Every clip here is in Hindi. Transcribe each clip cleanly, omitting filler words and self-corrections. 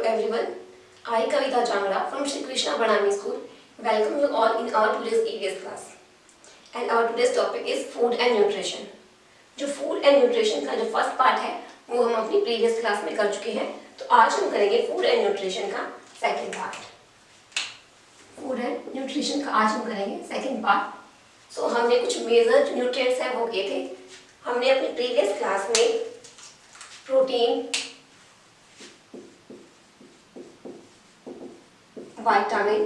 everyone. I, Kavita Changra from Shri Krishna Pranami School, welcome you all in our today's EVS class. And our today's topic is food and nutrition. जो food and nutrition का जो first part है वो हम अपनी previous class में कर चुके हैं. तो आज हम करेंगे food and nutrition का second part. Food and nutrition का आज हम करेंगे second part. So हमने कुछ major nutrients है वो किए थे. हमने अपनी previous class में protein, विटामिन,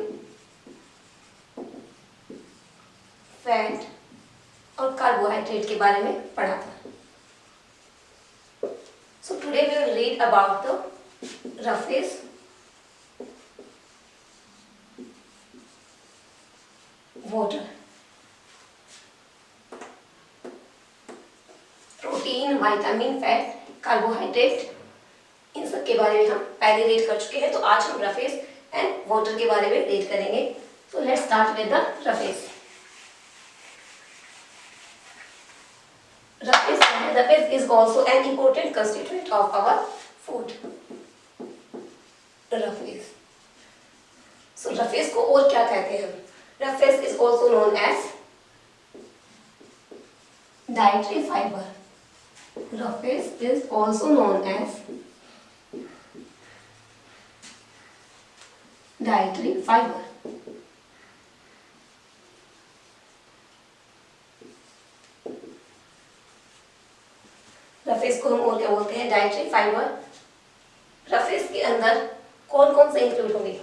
फैट और कार्बोहाइड्रेट के बारे में पढ़ा था. So today we will read about the roughage, water, protein, vitamin, fat, carbohydrate, इन सब के बारे में हम पहले रीड कर चुके हैं. तो आज हम रफेज एंड वाटर के बारे में रीड करेंगे. So let's start with the roughage. Roughage is also an important constituent of our food. Roughage. So roughage को और क्या कहते हैं? Roughage is also known as dietary fibre. Roughage is also known as dietary fibre. Roughage को हम और क्या बोलते हैं? Dietary fibre. रफेज के अंदर कौन कौन से इंक्लूड होंगे?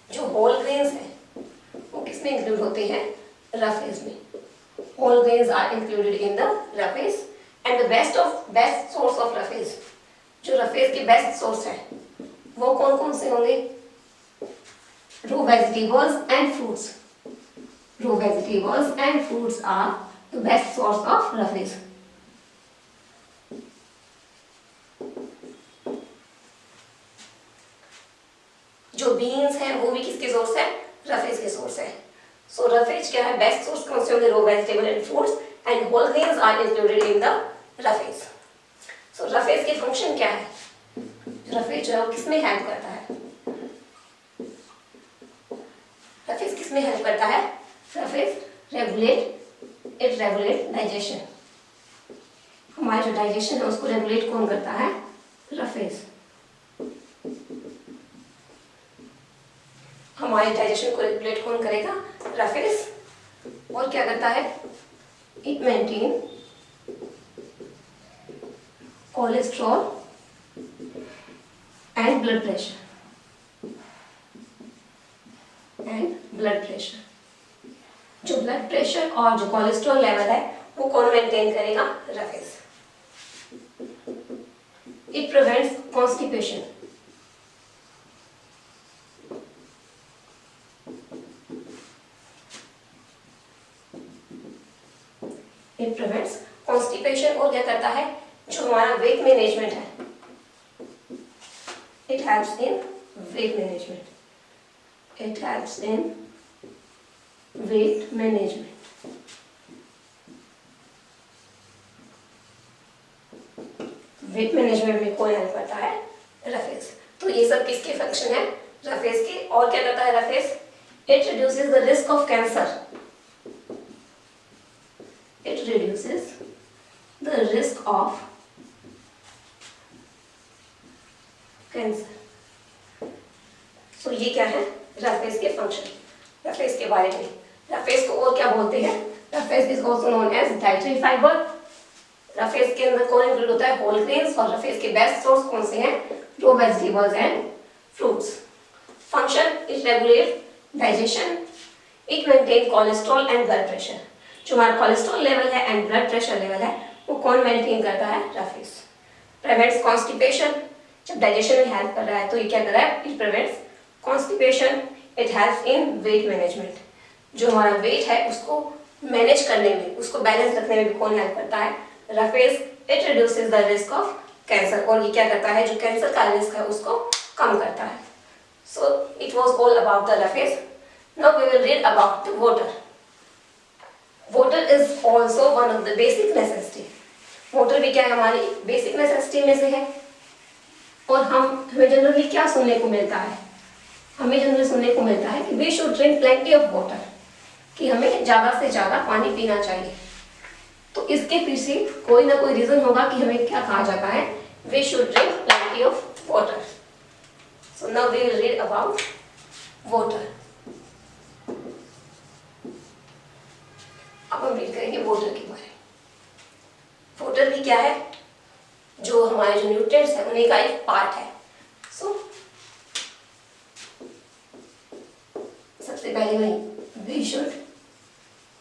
जो होल ग्रेन्स हैं वो किस में इंक्लूड होते हैं? रफेज में. Whole grains are included in the roughage and the best source of roughage. जो रफेज के बेस्ट सोर्स है वो कौन कौन से होंगे? Raw vegetables and fruits. Raw vegetables and fruits are the best source of rafeज. जो बीन्स हैं वो भी किसके सोर्स है? रफेज के सोर्स है. सो रफेज क्या है? बेस्ट सोर्स कौन से होंगे? Raw vegetable and fruits and whole grains are included in the roughage. So roughage के फंक्शन क्या है? रफेज जो है वो किसमें हेल्प करता है? रफेज किसमें हेल्प करता है? Roughage regulate digestion. हमारा जो डाइजेशन है उसको रेगुलेट कौन करता है? रफेज. हमारे डाइजेशन को रेगुलेट कौन करेगा? रफेज. और क्या करता है? It maintain cholesterol and blood pressure. जो ब्लड प्रेशर और जो कोलेस्ट्रॉल लेवल है वो कौन मेंटेन करेगा? Roughage. It prevents constipation. It prevents constipation. और क्या करता है? जो हमारा वेट मैनेजमेंट है, it helps in weight management. It helps in weight management. Weight management में कौन हेल्प करता है? रफेज. तो ये सब किसके फंक्शन है? रफेज के. और क्या करता है roughage? It reduces the risk of cancer. It reduces the risk of cancer. So ये क्या है? रफेज के फंक्शन. रफेज के बारे में. रफेज को और क्या बोलते हैं? Roughage is also known as dietary fibre. Roughage के अंदर कौन इंक्लूड होता है? Whole grains. और रफेज के बेस्ट सोर्स कौन से हैं? Raw vegetables and fruits. Function: it regulate digestion. It maintain cholesterol and blood pressure. जो हमारा कोलेस्ट्रॉल लेवल है एंड ब्लड प्रेशर लेवल है वो कौन मेंटेन करता है? रफेज. Prevents constipation. जब डाइजेशन में हेल्प कर रहा है तो ये क्या कर रहा है? It prevents constipation. It helps in weight management. जो हमारा वेट है उसको मैनेज करने में, उसको बैलेंस रखने में भी कौन हेल्प करता है? Roughage. It reduces the risk of cancer. और ये क्या करता है? जो कैंसर का रिस्क है उसको कम करता है. So it was all about the roughage. Now we will read about the water. Water is also one of the basic necessity. Water भी क्या है? हमारी बेसिक नेसेसिटी में से है. और हमें जनरली क्या सुनने को मिलता है, हमें जनरली सुनने को मिलता है कि we should drink plenty of water, कि हमें ज़्यादा से ज़्यादा पानी पीना चाहिए। तो इसके पीछे कोई ना कोई रीज़न होगा कि हमें क्या कहा जाता है, we should drink plenty of water. So now we will read about water. अब हम रीड करेंगे वाटर के बारे में। वाटर भी क्या है, जो हमारे जो न्यूट्रिएंट्स है उन्हीं का एक पार्ट है। सो सबसे पहले वही, we should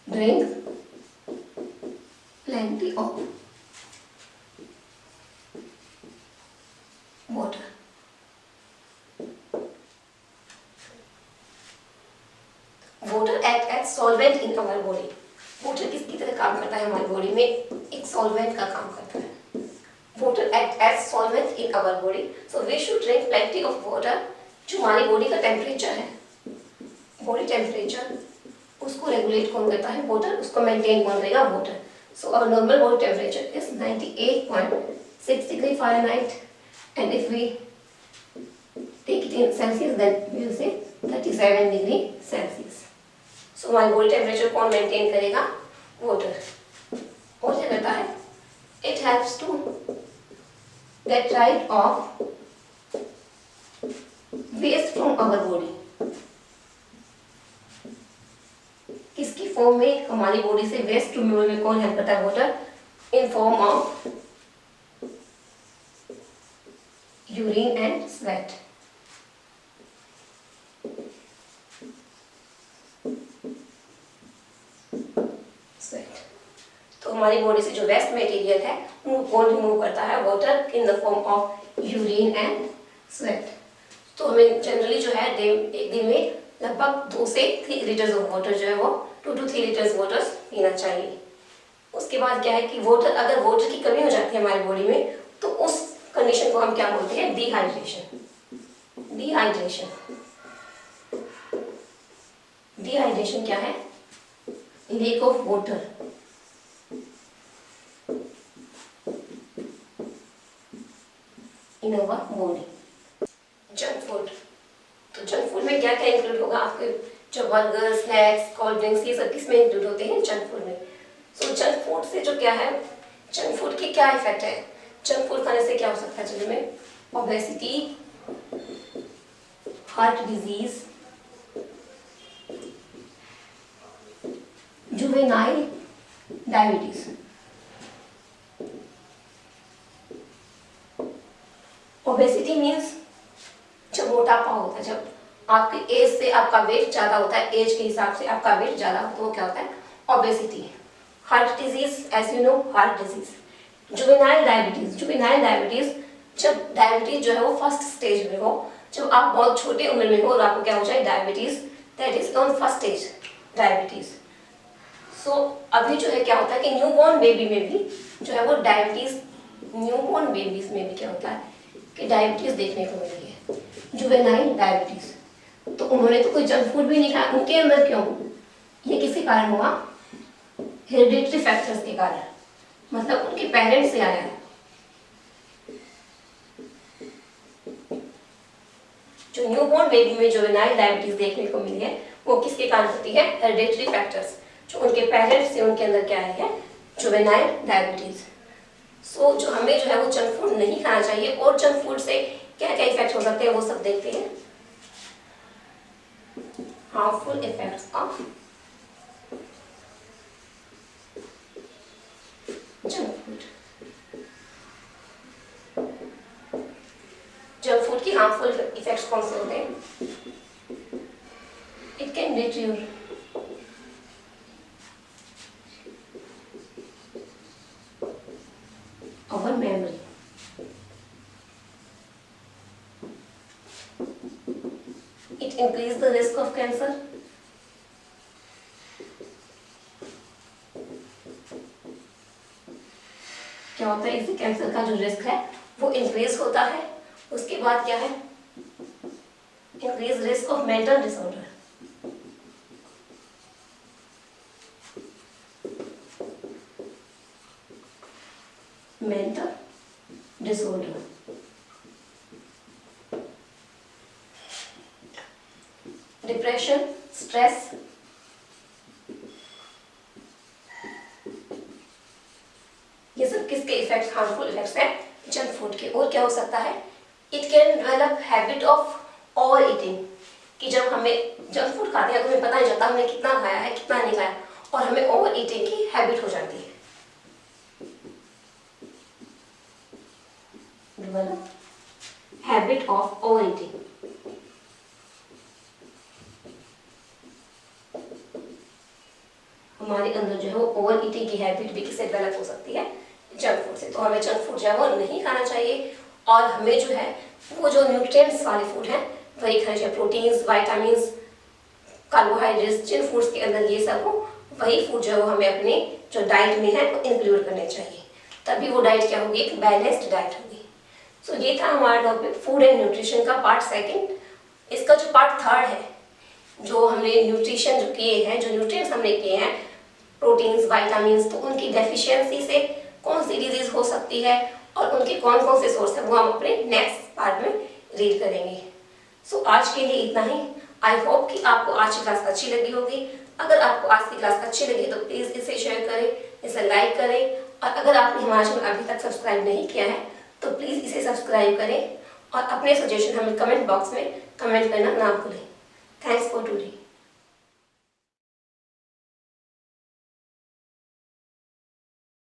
drink plenty of water. Water act as solvent in our body. Water किसकी तरह काम करता है हमारी बॉडी में, एक सॉल्वेंट का काम करता है। Water act as solvent in our body, so we should drink plenty of water। जो हमारी बॉडी का टेम्परेचर है, बॉडी टेम्परेचर, उसको रेगुलेट कौन करता है, वाटर। उसको मेंटेन कौन करेगा, water. So our normal body temperature is 98.6 degree Fahrenheit, and if we take it in Celsius then we will say 37 degree Celsius. So हमारी बॉडी टेम्परेचर कौन मेंटेन करेगा, वाटर। और क्या करता है, it helps to get rid of waste from our body। किसकी फॉर्म में, हमारी बॉडी से वेस्ट रिमूवल में कौन हेल्प करता है, water, in form of urine and sweat. तो हमारी बॉडी से जो वेस्ट मटेरियल है उनको कौन रिमूव करता है, water, in the form of urine and sweat. तो हमें जनरली जो है एक दिन में लगभग 2 से 3 लीटर्स ऑफ वाटर जो है वो 2 to 3 लीटर्स वाटर पीना चाहिए। उसके बाद क्या है कि वाटर, अगर वाटर की कमी हो जाती है हमारी बॉडी में तो उस कंडीशन को हम क्या बोलते हैं, डिहाइड्रेशन। डिहाइड्रेशन, डिहाइड्रेशन क्या है, lack of water in our body. Junk food, तो जंक फूड में क्या क्या इंक्लूड होगा, आपके जो बर्गर, स्नैक्स, कोल्ड ड्रिंक्स, ये सब किसमें इंक्लूड होते हैं, जंक फूड में। सो जंक फूड से जो क्या है, जंक फूड की क्या इफेक्ट है, जंक फूड खाने से क्या हो सकता है शरीर में, obesity, heart disease, juvenile diabetes. Obesity means जब मोटापा होता है, जब आपकी एज से आपका वेट ज्यादा होता है, एज के हिसाब से आपका वेट ज्यादा होता है, वो क्या होता है, obesity. Heart disease, as you know, heart disease. Juvenile diabetes, juvenile diabetes, जब डायबिटीज जो है वो फर्स्ट स्टेज में हो, जब आप बहुत छोटे उम्र में हो और आपको क्या हो जाए, diabetes, that is on first stage diabetes. So अभी जो है क्या होता है कि न्यूबॉर्न बेबी में भी जो है वो डायबिटीज, न्यूबॉर्न बेबीज में भी क्या होता है कि डायबिटीज देखने को मिली है, जुवेनाइल डायबिटीज। तो उन्होंने तो कोई जंक फूड भी नहीं खाया, उनके अंदर क्यों, ये किसी कारण हुआ, हेरिडिटरी फैक्टर्स के कारण, मतलब उनके पेरेंट्स से आया है। जो न्यूबॉर्न बेबी में जुवेनाइल डायबिटीज देखने को मिली है वो किसके कारण होती है, हेरिडिटरी फैक्टर्स, जो उनके पेरेंट्स से उनके अंदर क्या है, जुवेनाइल डायबिटीज। सो जो हमें जो है वो जंक फूड नहीं खाना चाहिए, और जंक फूड से क्या क्या इफेक्ट हो सकते हैं वो सब देखते हैं। Harmful effects of junk food. Junk food की हार्मफुल इफेक्ट्स कौन से होते हैं, it can detour our memory, it increase the risk of cancer, क्या होता है, इससे कैंसर का जो रिस्क है वो इंक्रीज होता है। उसके बाद क्या है, increase risk of mental disorder, mental disorder, depression, stress, ये सब किसके इफेक्ट, हार्मफुल इफेक्ट्स हैं जंक फूड के। और क्या हो सकता है, it can develop habit of over eating, कि जब हमें जंक फूड खाते हैं तो हमें पता नहीं चलता हमने कितना खाया है कितना नहीं खाया, और हमें ओवर ईटिंग की हैबिट हो जाती है। Develop habit of over eating. हमारे अंदर जो है वो ओवर ईटिंग की हैबिट भी किससे डेवलप हो सकती है, जंक फूड से। तो हमें जंक फूड जो है वो नहीं खाना चाहिए, और हमें जो है वो जो न्यूट्रिएंट्स वाले फूड हैं वही खाने चाहिए, प्रोटीन्स, विटामिन्स, कार्बोहाइड्रेट्स, जिन फूड्स के अंदर ये सब हो वही फूड जो है वो हमें अपने जो डाइट में है वो इंक्लूड करने चाहिए, तभी वो डाइट क्या होगी, एक बैलेंस्ड डाइट होगी। सो ये था हमारा टॉपिक फूड एंड न्यूट्रिशन का पार्ट सेकंड। इसका जो पार्ट थर्ड है, जो हमने न्यूट्रिशन जो किए हैं, जो न्यूट्रिएंट्स हमने किए हैं, प्रोटीन्स, विटामिन्स, तो उनकी डेफिशिएंसी से कौन सी डिजीज हो सकती है और उनके कौन कौन से सोर्स है वो हम अपने नेक्स्ट पार्ट में रीड करेंगे। सो आज के लिए इतना ही। आई होप कि आपको आज की क्लास अच्छी लगी होगी। अगर आपको आज की क्लास अच्छी लगी तो प्लीज़ इसे शेयर करें, इसे लाइक करें, और अगर आपने हमारा चैनल अभी तक सब्सक्राइब नहीं किया है तो प्लीज़ इसे सब्सक्राइब करें, और अपने सजेशन हमें कमेंट बॉक्स में कमेंट करना ना भूलें। Thanks for today.